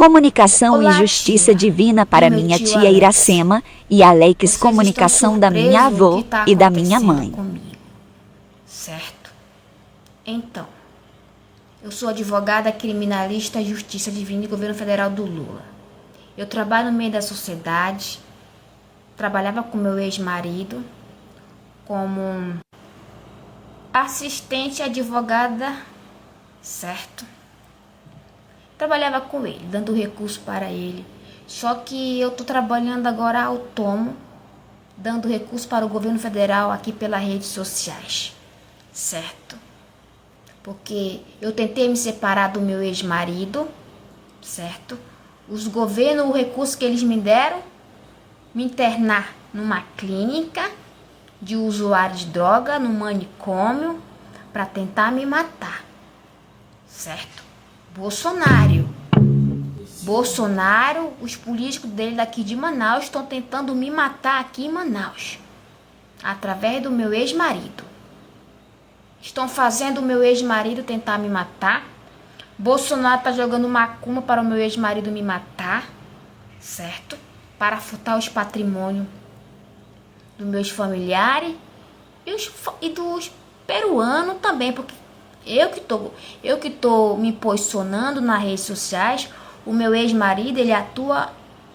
Comunicação e Olá, Justiça tia. Divina para Do meu minha tio tia Alex. Iracema e Alex Vocês Comunicação estão da minha surpresos com o avó que tá e da minha acontecendo mãe. comigo, certo? Então, eu sou advogada criminalista e Justiça Divina e Governo Federal do Lula. Eu trabalho no meio da sociedade, trabalhava com meu ex-marido como assistente advogada, certo? Trabalhava com ele, dando recurso para ele. Só que eu tô trabalhando agora autônomo, dando recurso para o governo federal aqui pelas redes sociais, certo? Porque eu tentei me separar do meu ex-marido, certo? Os governos, o recurso que eles me deram, me internar numa clínica de usuário de droga, no manicômio, para tentar me matar, certo? Bolsonaro, os políticos dele daqui de Manaus estão tentando me matar aqui em Manaus, através do meu ex-marido. Estão fazendo o meu ex-marido tentar me matar. Bolsonaro está jogando macumba para o meu ex-marido me matar, certo? Para furtar os patrimônios dos meus familiares e dos peruanos também, porque eu que tô me posicionando nas redes sociais. O meu ex-marido, ele atua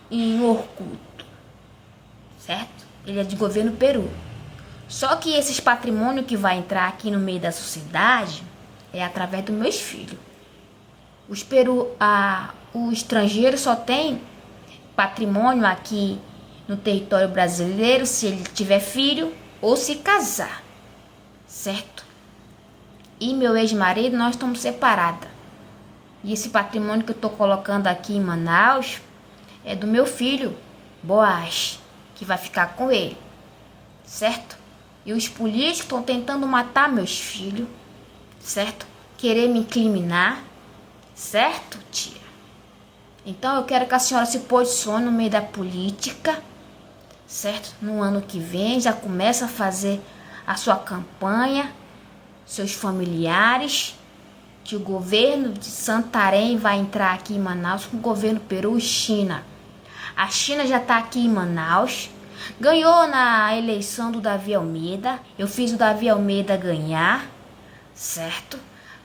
em Orkut, certo? Ele é de governo Peru. Só que esses patrimônios que vai entrar aqui no meio da sociedade é através dos meus filhos. O estrangeiro só tem patrimônio aqui no território brasileiro se ele tiver filho ou se casar, certo? E meu ex-marido, nós estamos separados. E esse patrimônio que eu estou colocando aqui em Manaus é do meu filho, Boaz, que vai ficar com ele, certo? E os políticos estão tentando matar meus filhos, certo? Querer me incriminar, certo, tia? Então eu quero que a senhora se posicione no meio da política, certo? No ano que vem já começa a fazer a sua campanha, seus familiares, que o governo de Santarém vai entrar aqui em Manaus com o governo Peru e China. A China já está aqui em Manaus, ganhou na eleição do Davi Almeida. Eu fiz o Davi Almeida ganhar, certo?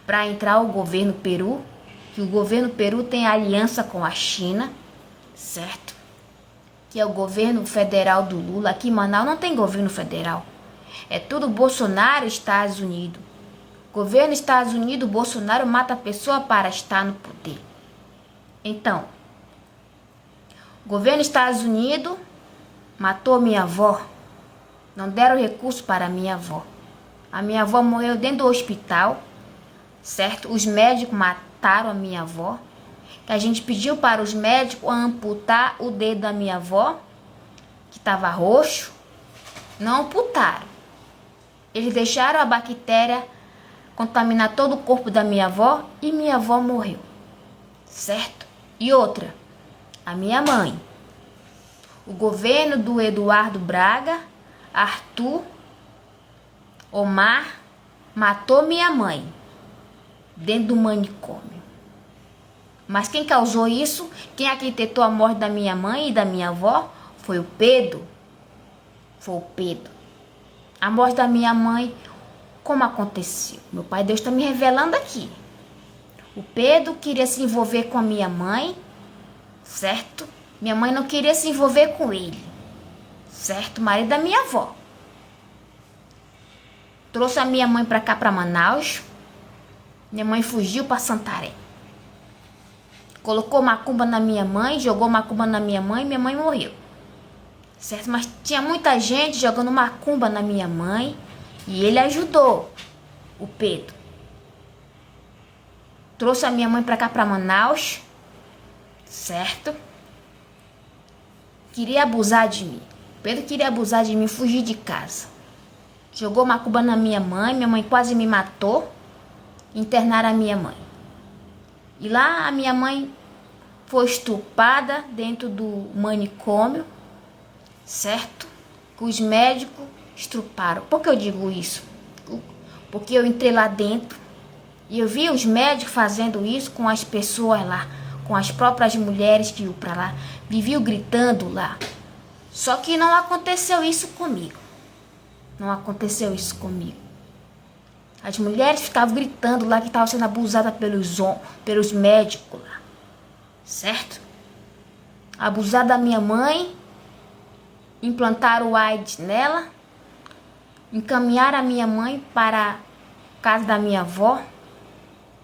Para entrar o governo Peru, que o governo Peru tem aliança com a China, certo? Que é o governo federal do Lula. Aqui em Manaus não tem governo federal. É tudo Bolsonaro e Estados Unidos. Governo Estados Unidos, Bolsonaro mata a pessoa para estar no poder. Então, governo Estados Unidos matou minha avó. Não deram recurso para minha avó. A minha avó morreu dentro do hospital, certo? Os médicos mataram a minha avó. Que a gente pediu para os médicos amputar o dedo da minha avó, que estava roxo. Não amputaram. Eles deixaram a bactéria contaminar todo o corpo da minha avó e minha avó morreu, certo? E outra, a minha mãe. O governo do Eduardo Braga, Arthur, Omar, matou minha mãe dentro do manicômio. Mas quem causou isso, quem arquitetou a morte da minha mãe e da minha avó, foi o Pedro. Foi o Pedro. A morte da minha mãe, como aconteceu? Meu pai Deus está me revelando aqui. O Pedro queria se envolver com a minha mãe, certo? Minha mãe não queria se envolver com ele, certo? Marido da minha avó. Trouxe a minha mãe para cá, para Manaus. Minha mãe fugiu para Santarém. Colocou macumba na minha mãe, jogou macumba na minha mãe morreu. Certo? Mas tinha muita gente jogando macumba na minha mãe e ele ajudou, o Pedro. Trouxe a minha mãe para cá, para Manaus, certo? Queria abusar de mim. Pedro queria abusar de mim, fugir de casa. Jogou macumba na minha mãe quase me matou. Internaram a minha mãe. E lá a minha mãe foi estuprada dentro do manicômio, certo? Que os médicos estupraram. Por que eu digo isso? Porque eu entrei lá dentro e eu vi os médicos fazendo isso com as pessoas lá, com as próprias mulheres que iam para lá, viviam gritando lá. Só que não aconteceu isso comigo. Não aconteceu isso comigo. As mulheres ficavam gritando lá que estavam sendo abusadas pelos médicos lá. Certo? Abusaram da minha mãe, implantaram o AIDS nela, encaminharam a minha mãe para a casa da minha avó,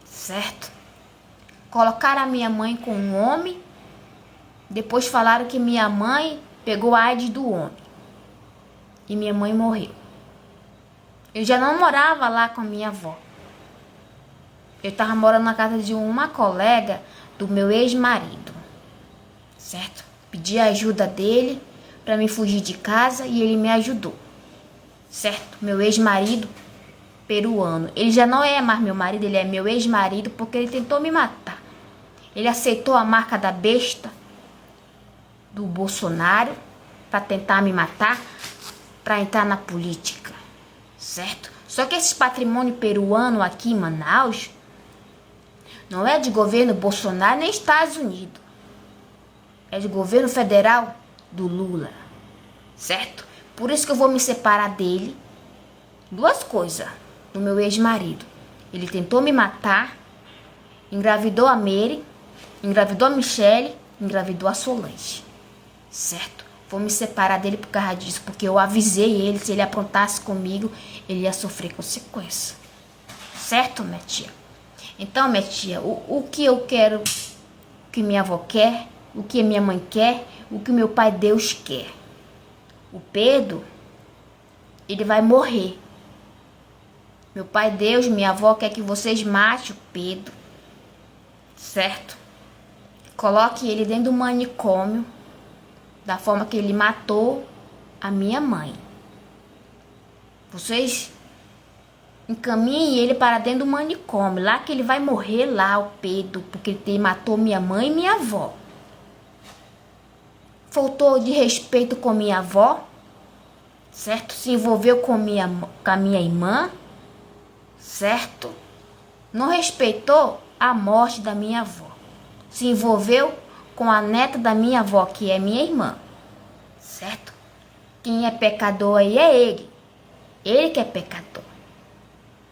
certo? Colocaram a minha mãe com um homem, depois falaram que minha mãe pegou a AIDS do homem e minha mãe morreu. Eu já não morava lá com a minha avó. Eu estava morando na casa de uma colega do meu ex-marido, certo? Pedi a ajuda dele para me fugir de casa e ele me ajudou, certo? Meu ex-marido peruano. Ele já não é mais meu marido, ele é meu ex-marido porque ele tentou me matar. Ele aceitou a marca da besta do Bolsonaro para tentar me matar, para entrar na política, certo? Só que esse patrimônio peruano aqui em Manaus não é de governo Bolsonaro nem Estados Unidos. É de governo federal do Lula, certo? Por isso que eu vou me separar dele. Duas coisas, do meu ex-marido. Ele tentou me matar, engravidou a Mary, engravidou a Michele, engravidou a Solange, certo? Vou me separar dele por causa disso, porque eu avisei ele, se ele aprontasse comigo, ele ia sofrer consequência. Certo, minha tia? Então, minha tia, o que eu quero, o que minha avó quer, o que minha mãe quer, o que meu pai Deus quer. O Pedro, ele vai morrer. Meu pai Deus, minha avó quer que vocês matem o Pedro, certo? Coloque ele dentro do manicômio, da forma que ele matou a minha mãe. Vocês encaminhem ele para dentro do manicômio, lá que ele vai morrer lá, o Pedro, porque ele matou minha mãe e minha avó. Faltou de respeito com minha avó, certo? Se envolveu com a minha irmã, certo? Não respeitou a morte da minha avó. Se envolveu com a neta da minha avó, que é minha irmã, certo? Quem é pecador aí é ele. Ele que é pecador.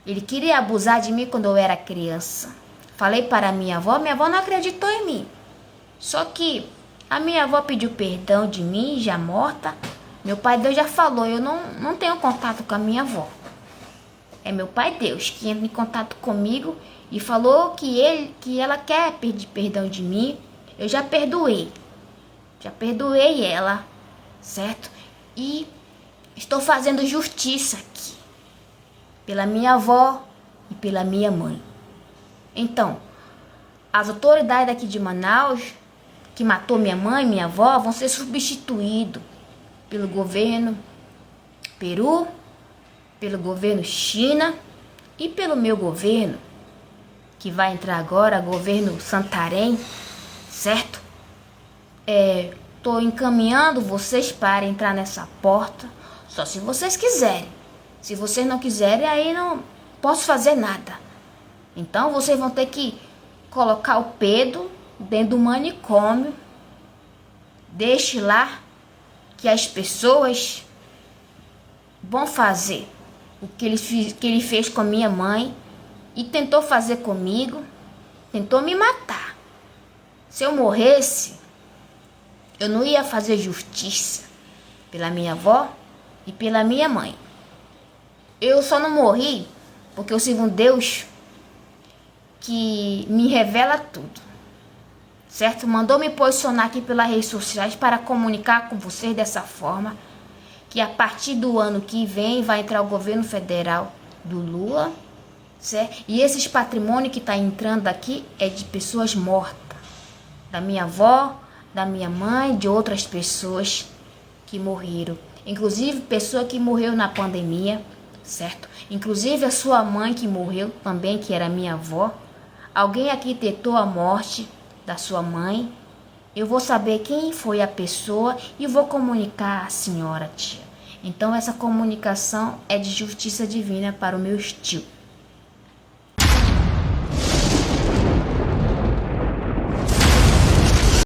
Ele queria abusar de mim quando eu era criança. Falei para minha avó não acreditou em mim. Só que a minha avó pediu perdão de mim, já morta. Meu pai Deus já falou, eu não tenho contato com a minha avó. É meu pai Deus que entra em contato comigo e falou que ela quer pedir perdão de mim. Eu já perdoei. Já perdoei ela, certo? E estou fazendo justiça aqui. Pela minha avó e pela minha mãe. Então, as autoridades daqui de Manaus, que matou minha mãe e minha avó, vão ser substituídos pelo governo Peru, pelo governo China e pelo meu governo, que vai entrar agora, governo Santarém, certo? Tô encaminhando vocês para entrar nessa porta, só se vocês quiserem. Se vocês não quiserem, aí não posso fazer nada. Então vocês vão ter que colocar o Pedro dentro do manicômio. Deixe lá que as pessoas vão fazer o que ele fez com a minha mãe e tentou fazer comigo, tentou me matar. Se eu morresse, eu não ia fazer justiça pela minha avó e pela minha mãe. Eu só não morri porque eu sirvo um Deus que me revela tudo, certo? Mandou me posicionar aqui pelas redes sociais para comunicar com vocês dessa forma, que a partir do ano que vem vai entrar o governo federal do Lula, certo? E esses patrimônios que está entrando aqui é de pessoas mortas, da minha avó, da minha mãe, de outras pessoas que morreram, inclusive pessoa que morreu na pandemia, certo? Inclusive a sua mãe que morreu também, que era minha avó. Alguém arquitetou a morte da sua mãe. Eu vou saber quem foi a pessoa e vou comunicar à senhora, tia. Então essa comunicação é de justiça divina para o meu tio.